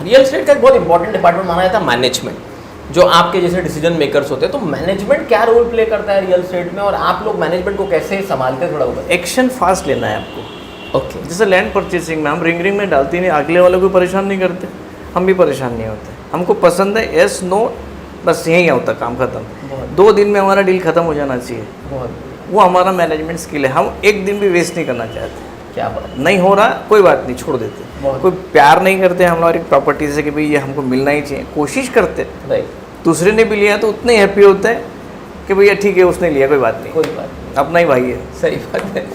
Real estate का एक बहुत इंपॉर्टेंट डिपार्टमेंट माना जाता है मैनेजमेंट, जो आपके जैसे डिसीजन मेकर्स होते हैं। तो मैनेजमेंट क्या रोल प्ले करता है रियल एस्टेट में, और आप लोग मैनेजमेंट को कैसे संभालते हैं, थोड़ा बताइए। एक्शन फास्ट लेना है आपको। ओके। जैसे लैंड परचेसिंग में हम रिंग में डालते नहीं, अगले वाले को परेशान नहीं करते, हम भी परेशान नहीं होते। हमको पसंद है यस नो, बस यही होता, काम खत्म। 2 दिन में हमारा डील खत्म हो जाना चाहिए, वो हमारा मैनेजमेंट स्किल है। हम एक दिन भी वेस्ट नहीं करना चाहते। क्या बात। नहीं हो रहा कोई बात नहीं, छोड़ देते। कोई प्यार नहीं करते हमारी प्रॉपर्टी से कि भाई ये हमको मिलना ही चाहिए, कोशिश करते। दूसरे ने भी लिया तो उतने हैप्पी होते हैं कि भैया ठीक है उसने लिया, कोई बात नहीं, कोई बात नहीं, अपना ही भाई है। सही बात है।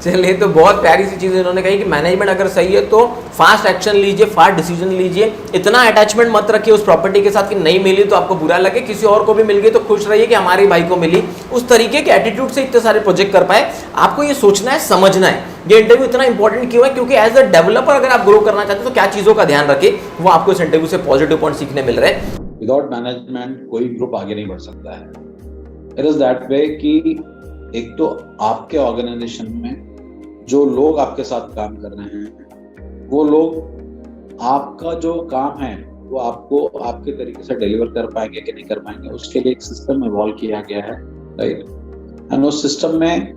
चलिए, तो बहुत प्यारी सी चीज़ इन्होंने कही कि मैनेजमेंट अगर सही है तो फास्ट एक्शन लीजिए, फास्ट डिसीजन लीजिए। इतना अटैचमेंट मत रखिए उस प्रॉपर्टी के साथ कि नहीं मिली तो आपको बुरा लगे, किसी और को भी मिल गई तो खुश रहिए कि हमारे भाई को मिली। उस तरीके के एटीट्यूड से इतने सारे प्रोजेक्ट कर पाए। आपको ये सोचना है, समझना है ये इंटरव्यू इतना इंपॉर्टेंट क्यों है, क्योंकि एज अ डेवलपर अगर आप ग्रो करना चाहते हैं तो क्या चीज़ों का ध्यान रखें, वो आपको इस इंटरव्यू से पॉजिटिव पॉइंट सीखने मिल रहे हैं। विदाउट मैनेजमेंट कोई ग्रुप आगे नहीं बढ़ सकता है। इट इज दैट वे कि एक तो आपके ऑर्गेनाइजेशन में जो लोग आपके साथ काम कर रहे हैं, वो लोग आपका जो काम है वो आपको आपके तरीके से डिलीवर कर पाएंगे कि नहीं कर पाएंगे, उसके लिए एक सिस्टम इवॉल्व किया गया है, राइट। एंड उस सिस्टम में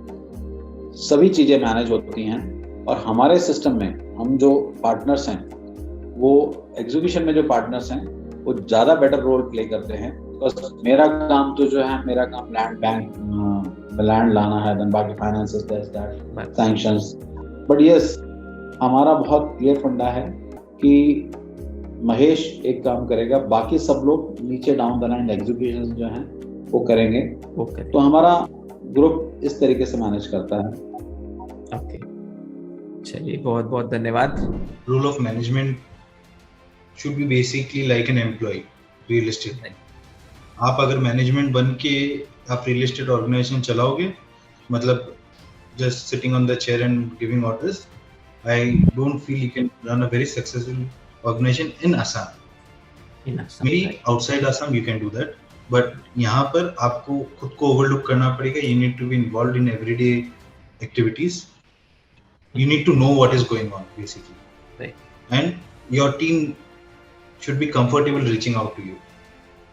सभी चीजें मैनेज होती हैं। और हमारे सिस्टम में हम जो पार्टनर्स हैं, वो एग्जीक्यूशन में जो पार्टनर्स हैं वो ज्यादा बेटर रोल प्ले करते हैं। बस मेरा काम तो जो है, मेरा काम लैंड लाना है, देन बाकी finances, that sanctions. But yes, हमारा बहुत क्लियर फंडा है कि महेश एक काम करेगा, बाकी सब लोग नीचे डाउन द लाइन एग्जीक्यूशन जो है वो करेंगे। तो हमारा ग्रुप इस तरीके से मैनेज करता है। ओके, चलिए बहुत बहुत धन्यवाद। Rule of management should be basically like an employee, real estate में। आप अगर मैनेजमेंट बन के आप रियल एस्टेट ऑर्गेनाइजेशन चलाओगे, मतलब just sitting on the chair and giving orders, I don't feel you can run a very successful organization in Assam. Maybe outside Assam you can do that, but यहाँ पर आपको खुद को overlook करना पड़ेगा। You need to be involved in everyday activities. You need to know what is going on basically, right. And your team should be comfortable reaching out to you.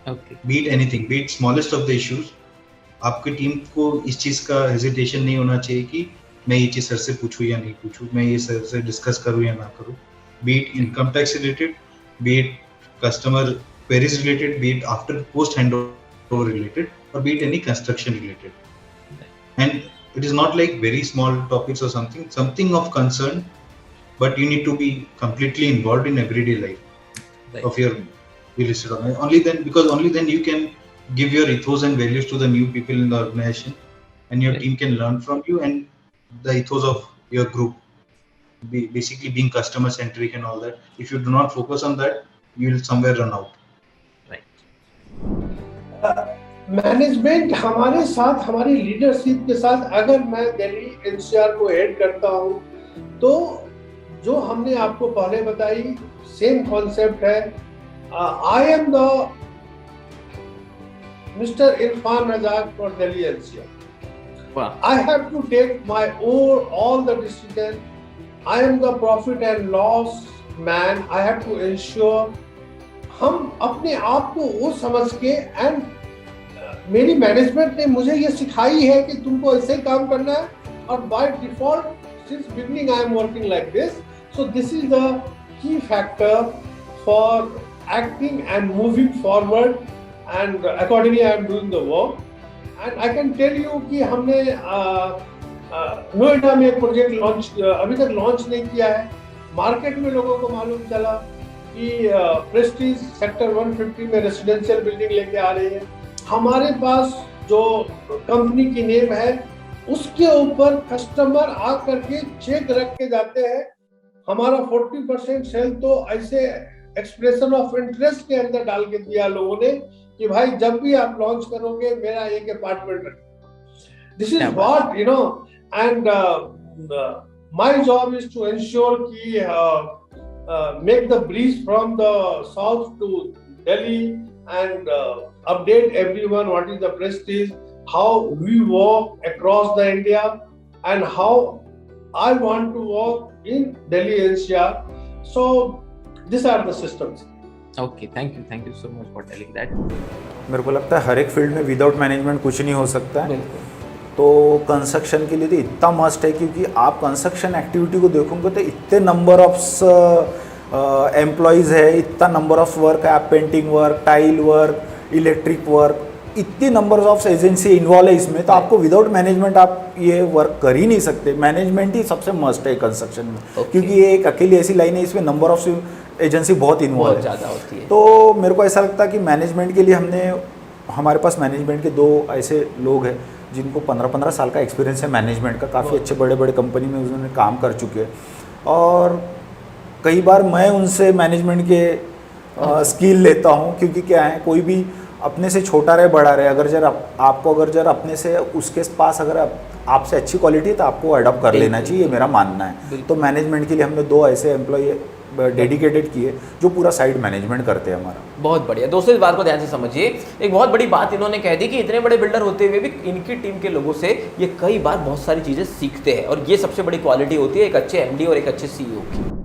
Okay. Be it anything, be it smallest of the issues. आपकी team को इस चीज का hesitation नहीं होना चाहिए कि मैं ये चीज सर से पूछूं या नहीं पूछूं, मैं ये सर से डिस्कस करूं या ना करूं। Be it income tax related, be it customer queries related, be it after post handover related, or be it any construction related. And it is not like very small topics or something of concern, but you need to be completely involved in everyday life. Right. Of your real estate organization. Only then you can give your ethos and values to the new people in the organization, and your team can learn from you and the ethos of your group. Basically being customer centric and all that. If you do not focus on that, you will somewhere run out. Right. Management हमारे साथ, हमारी leadership के साथ, अगर मैं Delhi NCR को head करता हूँ तो जो हमने आपको पहले बताई सेम कॉन्सेप्ट है। I am the mister Irfan Razak for Delhi NCR. I have to take my all the decision. I am the profit and loss man. I have to ensure हम अपने आप को वो समझ के, एंड मेरी मैनेजमेंट ने मुझे ये सिखाई है कि तुमको ऐसे ही काम करना है, और by default since beginning I am working like this. So this is the key factor for acting and moving forward, and accordingly I am doing the work. And I can tell you कि हमने नोएडा में एक project अभी तक launch नहीं किया है। Market में लोगों को मालूम चला कि प्रेस्टीज सेक्टर 150 में रेसिडेंशियल बिल्डिंग लेके आ रही है। हमारे पास जो कंपनी की नेम है उसके ऊपर कस्टमर आ करके चेक रख के जाते हैं। हमारा 40% सेल तो ऐसे एक्सप्रेशन ऑफ इंटरेस्ट के अंदर डाल के दिया लोगों ने कि भाई जब भी आप लॉन्च करोगे मेरा एक अपार्टमेंट रखना। This is what you know, and my job is to ensure कि make the breeze from the south to Delhi and update everyone what is the prestige, how we work across the India, and how I want to work in Delhi NCR. So These are the systems. Okay, thank you so much for telling that. मेरे को लगता है हर एक field में without management कुछ नहीं हो सकता है। बिल्कुल। तो कंस्ट्रक्शन के लिए तो इतना मस्ट है, क्योंकि आप कंस्ट्रक्शन एक्टिविटी को देखोगे तो इतने नंबर ऑफ एम्प्लॉयज़ है, इतना नंबर ऑफ वर्क है, आप painting work, tile work, electric work, इतनी नंबर ऑफ एजेंसी इन्वॉल्व है इसमें, तो आपको विदाउट मैनेजमेंट आप ये वर्क कर ही नहीं सकते। मैनेजमेंट ही सबसे मस्ट है कंस्ट्रक्शन में, क्योंकि ये एक अकेली ऐसी लाइन है, इसमें नंबर ऑफ एजेंसी बहुत इन्वॉल्व है, ज़्यादा होती है। तो मेरे को ऐसा लगता है कि मैनेजमेंट के लिए हमारे पास मैनेजमेंट के 2 ऐसे लोग हैं जिनको 15-15 साल का एक्सपीरियंस है मैनेजमेंट का, काफ़ी अच्छे बड़े बड़े कंपनी में उन्होंने काम कर चुके हैं, और कई बार मैं उनसे मैनेजमेंट के स्किल लेता हूँ, क्योंकि क्या है, कोई भी अपने से छोटा रहे बड़ा रहे, अगर जर अपने से उसके पास अगर आपसे अच्छी क्वालिटी है तो आपको अडॉप्ट कर लेना चाहिए, ये मेरा मानना है। तो मैनेजमेंट के लिए हमने 2 ऐसे एम्प्लॉय डेडिकेटेड किए जो पूरा साइड मैनेजमेंट करते हैं हमारा। बहुत बढ़िया। दोस्तों इस बात को ध्यान से समझिए, एक बहुत बड़ी बात इन्होंने कह दी कि इतने बड़े बिल्डर होते हुए भी इनकी टीम के लोगों से ये कई बार बहुत सारी चीज़ें सीखते हैं, और ये सबसे बड़ी क्वालिटी होती है एक अच्छे एमडी और एक अच्छे सीईओ की।